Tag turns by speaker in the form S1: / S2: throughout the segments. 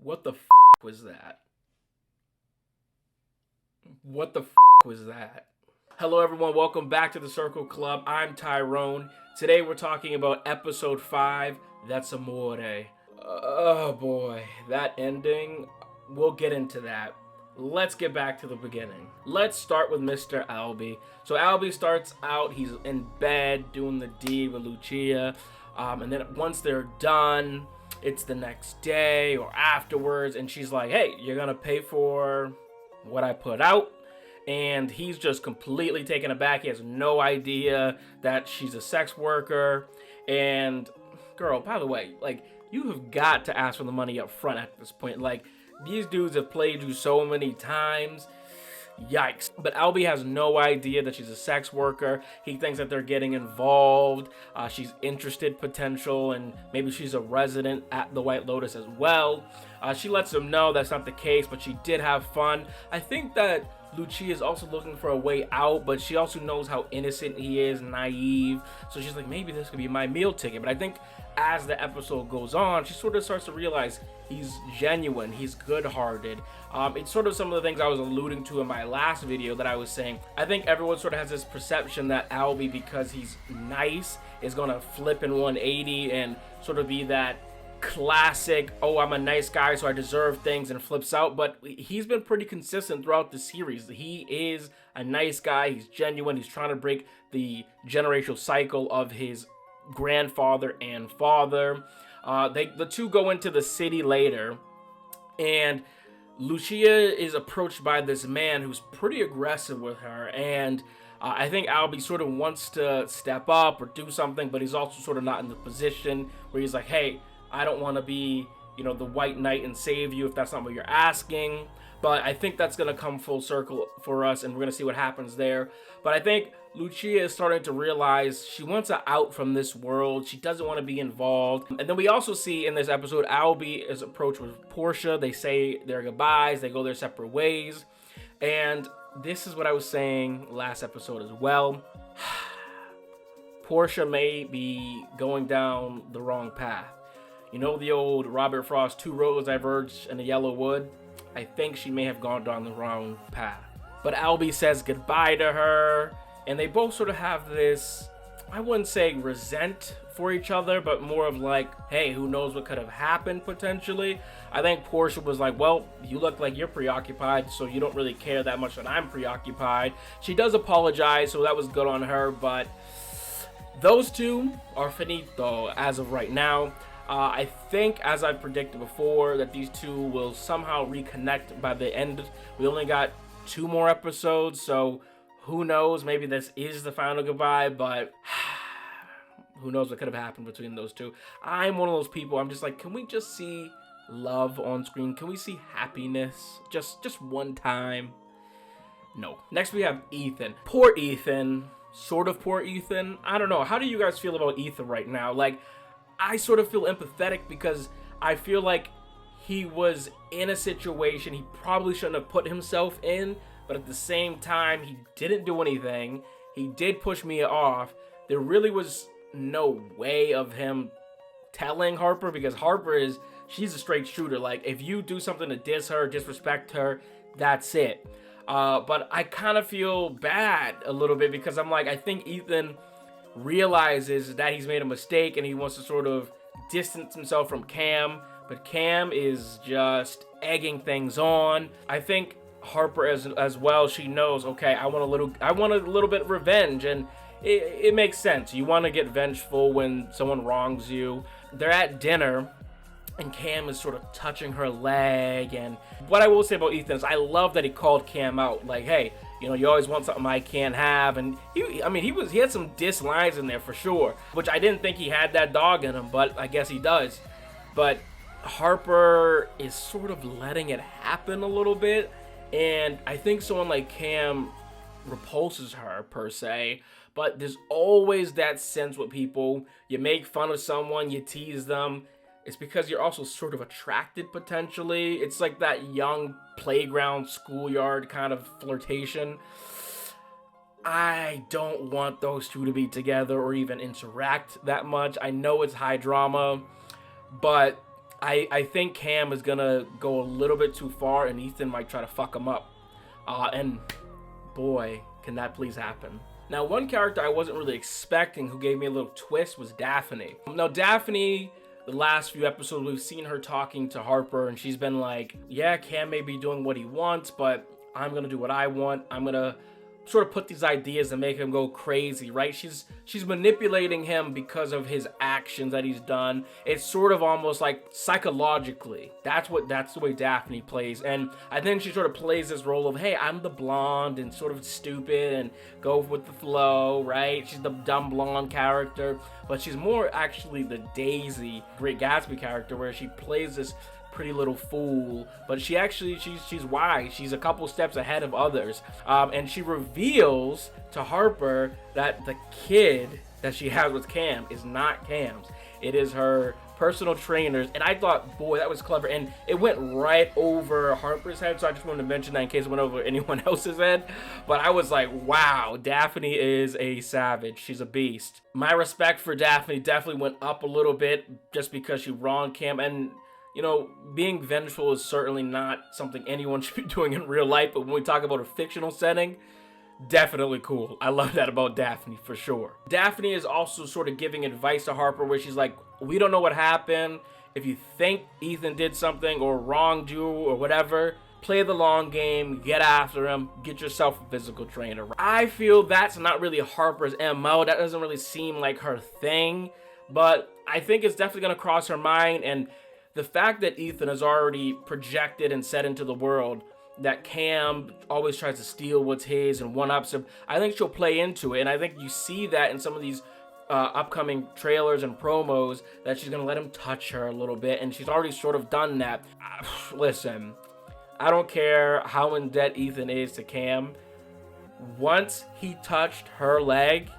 S1: What the was that? What the was that? Hello everyone, welcome back to the Circle Club. I'm Tyrone. Today we're talking about episode 5, that's Amour. Oh boy, that ending, we'll get into that. Let's get back to the beginning. Let's start with Mr. Albie. So Albie starts out, he's in bed doing the deed with Lucia. And then once they're done, it's the next day or afterwards, and she's like, hey, you're gonna pay for what I put out. And he's just completely taken aback. He has no idea that she's a sex worker. And girl, by the way, like, you have got to ask for the money up front at this point. Like, these dudes have played you so many times. Yikes. But Albie has no idea that she's a sex worker. He thinks that they're getting involved. She's interested potential, and maybe she's a resident at the White Lotus as well. She lets him know that's not the case, but she did have fun. I think that Lucia is also looking for a way out, but she also knows how innocent he is, naive. So she's like, maybe this could be my meal ticket. But I think as the episode goes on, she sort of starts to realize he's genuine, he's good-hearted. It's sort of some of the things I was alluding to in my last video that I was saying. I think everyone sort of has this perception that Albie, because he's nice, is gonna flip in 180 and sort of be that classic, oh, I'm a nice guy so I deserve things, and flips out. But he's been pretty consistent throughout the series. He is a nice guy, he's genuine, he's trying to break the generational cycle of his grandfather and father. The two go into the city later, and Lucia is approached by this man who's pretty aggressive with her, and I think Albie sort of wants to step up or do something, but he's also sort of not in the position where he's like, hey, I don't want to be, the white knight and save you if that's not what you're asking. But I think that's going to come full circle for us, and we're going to see what happens there. But I think Lucia is starting to realize she wants to out from this world. She doesn't want to be involved. And then we also see in this episode, Albie is approached with Portia. They say their goodbyes. They go their separate ways. And this is what I was saying last episode as well. Portia may be going down the wrong path. You know the old Robert Frost, two roads diverge in a yellow wood? I think she may have gone down the wrong path. But Albie says goodbye to her, and they both sort of have this, I wouldn't say resent for each other, but more of like, hey, who knows what could have happened potentially. I think Portia was like, well, you look like you're preoccupied, so you don't really care that much that I'm preoccupied. She does apologize, so that was good on her, but those two are finito as of right now. I think, as I predicted before, that these two will somehow reconnect by the end. We only got 2 more episodes, so who knows? Maybe this is the final goodbye, but who knows what could have happened between those two. I'm one of those people, I'm just like, can we just see love on screen? Can we see happiness? Just one time? No. Next we have Ethan. Poor Ethan. Sort of poor Ethan. I don't know. How do you guys feel about Ethan right now? Like, I sort of feel empathetic because I feel like he was in a situation he probably shouldn't have put himself in, but at the same time, he didn't do anything. He did push Mia off. There really was no way of him telling Harper, because Harper she's a straight shooter. Like, if you do something to diss her, disrespect her, that's it. But I kind of feel bad a little bit because I'm like, I think Ethan realizes that he's made a mistake and he wants to sort of distance himself from Cam, but Cam is just egging things on. I think Harper as well, she knows, okay, I want a little bit of revenge, and it makes sense. You want to get vengeful when someone wrongs you. They're at dinner and Cam is sort of touching her leg, and what I will say about Ethan is I love that he called Cam out, like, hey, you always want something I can't have. And he had some diss lines in there for sure, which I didn't think he had that dog in him, but I guess he does. But Harper is sort of letting it happen a little bit, and I think someone like Cam repulses her per se, but there's always that sense with people. You make fun of someone, you tease them, it's because you're also sort of attracted potentially. It's like that young playground, schoolyard kind of flirtation. I don't want those two to be together or even interact that much. I know it's high drama, but I think Cam is gonna go a little bit too far, and Ethan might try to fuck him up. And boy, can that please happen. Now, one character I wasn't really expecting who gave me a little twist was Daphne. Now, Daphne, the last few episodes, we've seen her talking to Harper, and she's been like, yeah, Cam may be doing what he wants, but I'm gonna do what I want. I'm gonna sort of put these ideas and make him go crazy, right? She's manipulating him because of his actions that he's done. It's sort of almost like psychologically. That's the way Daphne plays. And I think she sort of plays this role of, hey, I'm the blonde and sort of stupid and go with the flow, right? She's the dumb blonde character, but she's more actually the Daisy, Great Gatsby character, where she plays this pretty little fool, but she's wise. She's a couple steps ahead of others, and she reveals to Harper that the kid that she has with Cam is not Cam's. It is her personal trainer's, and I thought, boy, that was clever, and it went right over Harper's head, so I just wanted to mention that in case it went over anyone else's head. But I was like, wow, Daphne is a savage. She's a beast. My respect for Daphne definitely went up a little bit just because she wronged Cam, and you know, being vengeful is certainly not something anyone should be doing in real life, but when we talk about a fictional setting, definitely cool. I love that about Daphne, for sure. Daphne is also sort of giving advice to Harper where she's like, we don't know what happened. If you think Ethan did something or wronged you or whatever, play the long game, get after him, get yourself a physical trainer. I feel that's not really Harper's MO. That doesn't really seem like her thing, but I think it's definitely going to cross her mind. And the fact that Ethan has already projected and said into the world that Cam always tries to steal what's his and one-ups him, I think she'll play into it. And I think you see that in some of these upcoming trailers and promos, that she's going to let him touch her a little bit. And she's already sort of done that. Listen, I don't care how in debt Ethan is to Cam. Once he touched her leg,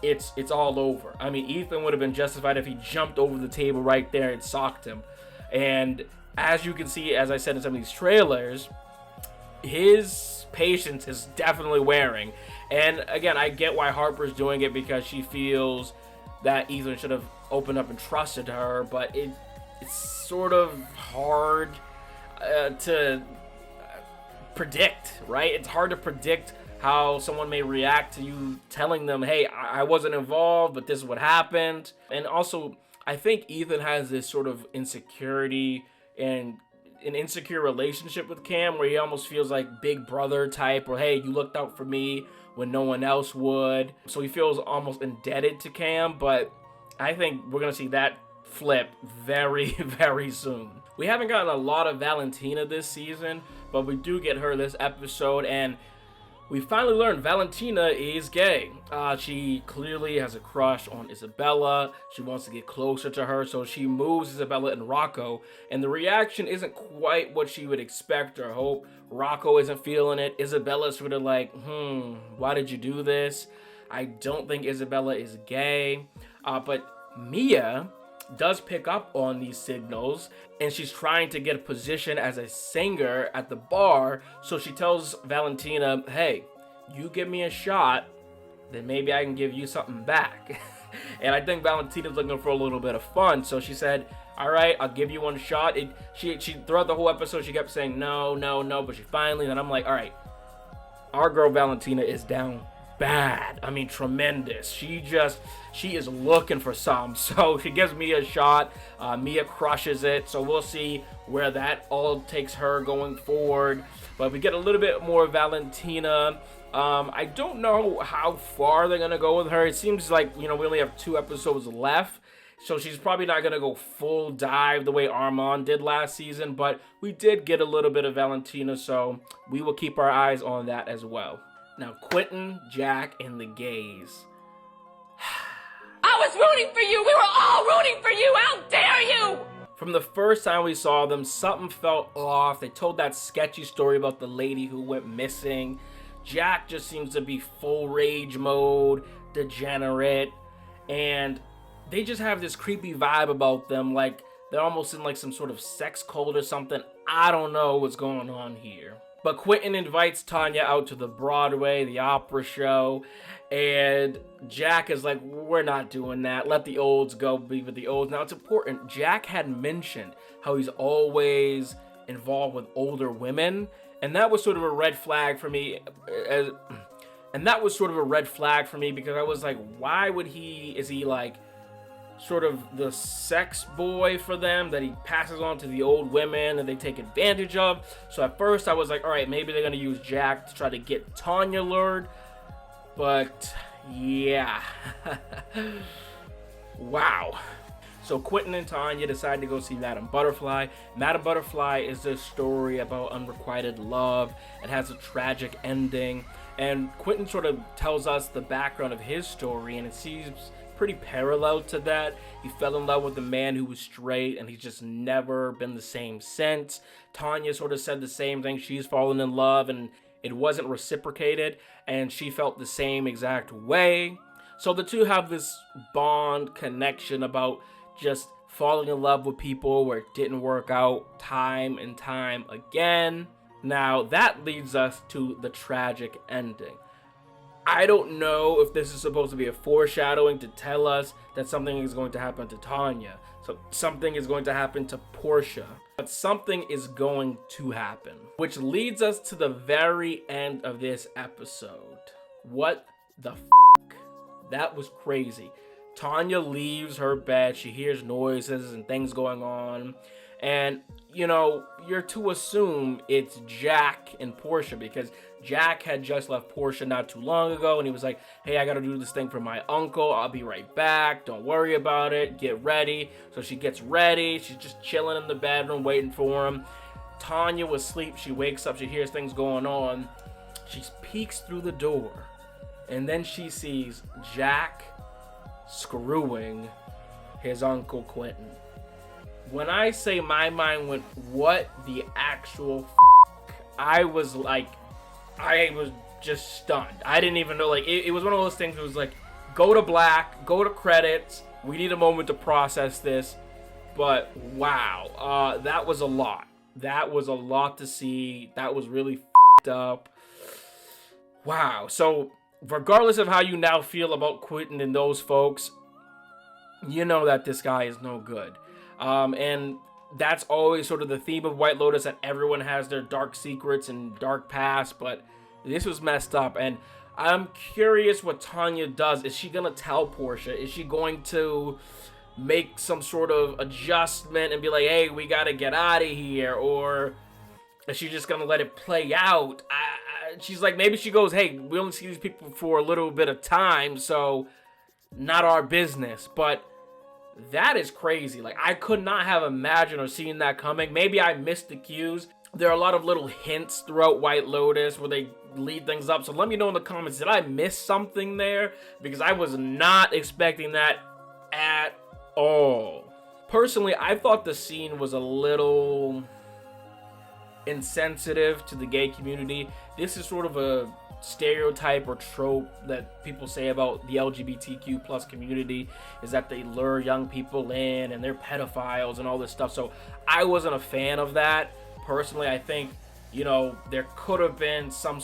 S1: it's all over. I mean, Ethan would have been justified if he jumped over the table right there and socked him. And as you can see, as I said in some of these trailers, his patience is definitely wearing. And again, I get why Harper's doing it, because she feels that Ethan should have opened up and trusted her, but it's sort of hard to predict, right? It's hard to predict how someone may react to you telling them, hey, I wasn't involved, but this is what happened. And also, I think Ethan has this sort of insecurity and an insecure relationship with Cam, where he almost feels like big brother type, or hey, you looked out for me when no one else would. So he feels almost indebted to Cam, but I think we're going to see that flip very, very soon. We haven't gotten a lot of Valentina this season, but we do get her this episode, and we finally learned Valentina is gay. She clearly has a crush on Isabella. She wants to get closer to her, so she moves Isabella and Rocco. And the reaction isn't quite what she would expect or hope. Rocco isn't feeling it. Isabella's sort of like, why did you do this? I don't think Isabella is gay. But Mia does pick up on these signals, and she's trying to get a position as a singer at the bar. So she tells Valentina, hey, you give me a shot, then maybe I can give you something back. And I think Valentina's looking for a little bit of fun, so she said, all right, I'll give you one shot. She throughout the whole episode, she kept saying no, but she finally, and I'm like, all right, our girl Valentina is down bad. I mean, tremendous. She is looking for some. So she gives Mia a shot. Mia crushes it. So we'll see where that all takes her going forward. But we get a little bit more Valentina. I don't know how far they're going to go with her. It seems like, we only have 2 episodes left. So she's probably not going to go full dive the way Armand did last season. But we did get a little bit of Valentina. So we will keep our eyes on that as well. Now, Quentin, Jack, and the gays.
S2: I was rooting for you! We were all rooting for you! How dare you!
S1: From the first time we saw them, something felt off. They told that sketchy story about the lady who went missing. Jack just seems to be full rage mode, degenerate, and they just have this creepy vibe about them, like they're almost in like some sort of sex cult or something. I don't know what's going on here. But Quentin invites Tanya out to the Broadway, the opera show, and Jack is like, we're not doing that. Let the olds go, be with the olds. Now, it's important. Jack had mentioned how he's always involved with older women, and that was sort of a red flag for me. Because I was like, why would is he like sort of the sex boy for them that he passes on to the old women and they take advantage of? So at first I was like, all right, maybe they're gonna use Jack to try to get Tanya lured, but yeah. Wow. So Quentin and Tanya decide to go see Madame Butterfly. Madame Butterfly is a story about unrequited love. It has a tragic ending, and Quentin sort of tells us the background of his story, and it seems pretty parallel to that. He fell in love with a man who was straight, and he's just never been the same since. Tanya sort of said the same thing. She's fallen in love, and it wasn't reciprocated, and she felt the same exact way. So the two have this bond connection about just falling in love with people where it didn't work out time and time again. Now, that leads us to the tragic ending. I don't know if this is supposed to be a foreshadowing to tell us that something is going to happen to Tanya. So something is going to happen to Portia. But something is going to happen. Which leads us to the very end of this episode. What the f***? That was crazy. Tanya leaves her bed. She hears noises and things going on. And, you know, you're to assume it's Jack and Portia, because Jack had just left Portia not too long ago, and he was like, hey, I gotta do this thing for my uncle. I'll be right back. Don't worry about it. Get ready. So she gets ready. She's just chilling in the bedroom waiting for him. Tanya was asleep. She wakes up. She hears things going on. She peeks through the door, and then she sees Jack screwing his uncle Quentin. When I say my mind went, what the actual f***? I was just stunned. I didn't even know, like, it was one of those things where it was like, go to black, go to credits, we need a moment to process this. But wow, that was a lot. That was a lot to see. That was really f***ed up. Wow. So regardless of how you now feel about Quentin and those folks, you know that this guy is no good. And that's always sort of the theme of White Lotus, that everyone has their dark secrets and dark past, but this was messed up. And I'm curious what Tanya does. Is she gonna tell Portia? Is she going to make some sort of adjustment and be like, hey, we gotta get out of here? Or is she just gonna let it play out? She's like, maybe she goes, hey, we only see these people for a little bit of time, so not our business. But that is crazy. Like, I could not have imagined or seen that coming. Maybe I missed the cues. There are a lot of little hints throughout White Lotus where they lead things up. So let me know in the comments, did I miss something there? Because I was not expecting that at all. Personally, I thought the scene was a little insensitive to the gay community. This is sort of a stereotype or trope that people say about the LGBTQ plus community, is that they lure young people in and they're pedophiles and all this stuff. So I wasn't a fan of that. Personally, I think, you know, there could have been some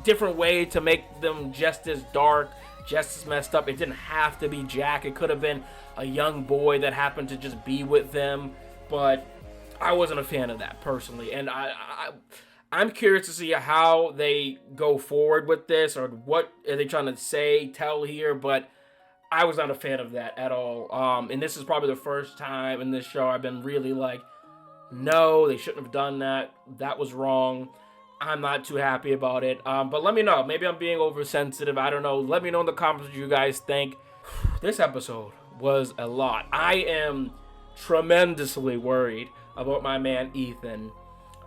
S1: different way to make them just as dark, just as messed up. It didn't have to be Jack. It could have been a young boy that happened to just be with them. But I wasn't a fan of that personally. And I'm curious to see how they go forward with this, or what are they trying to tell here, but I was not a fan of that at all. And this is probably the first time in this show I've been really like, no, they shouldn't have done that. That was wrong. I'm not too happy about it. But let me know. Maybe I'm being oversensitive. I don't know. Let me know in the comments what you guys think. This episode was a lot. I am tremendously worried about my man Ethan.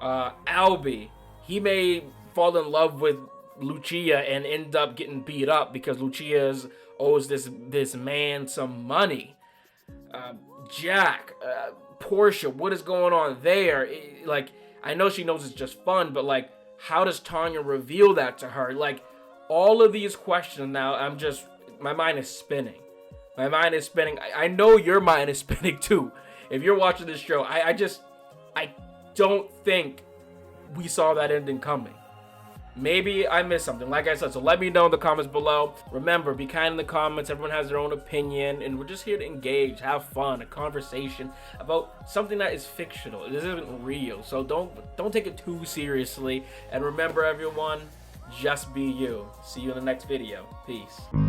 S1: Albie, he may fall in love with Lucia and end up getting beat up because Lucia owes this man some money. Jack, Portia, what is going on there? Like, I know she knows it's just fun, but like, how does Tanya reveal that to her? Like, all of these questions now, my mind is spinning. My mind is spinning. I know your mind is spinning too. If you're watching this show, I don't think we saw that ending coming. Maybe I missed something, like I said, so let me know in the comments below. Remember, be kind in the comments, everyone has their own opinion, and we're just here to engage, have fun, a conversation about something that is fictional. This isn't real, so don't take it too seriously. And remember everyone, just be you. See you in the next video. Peace.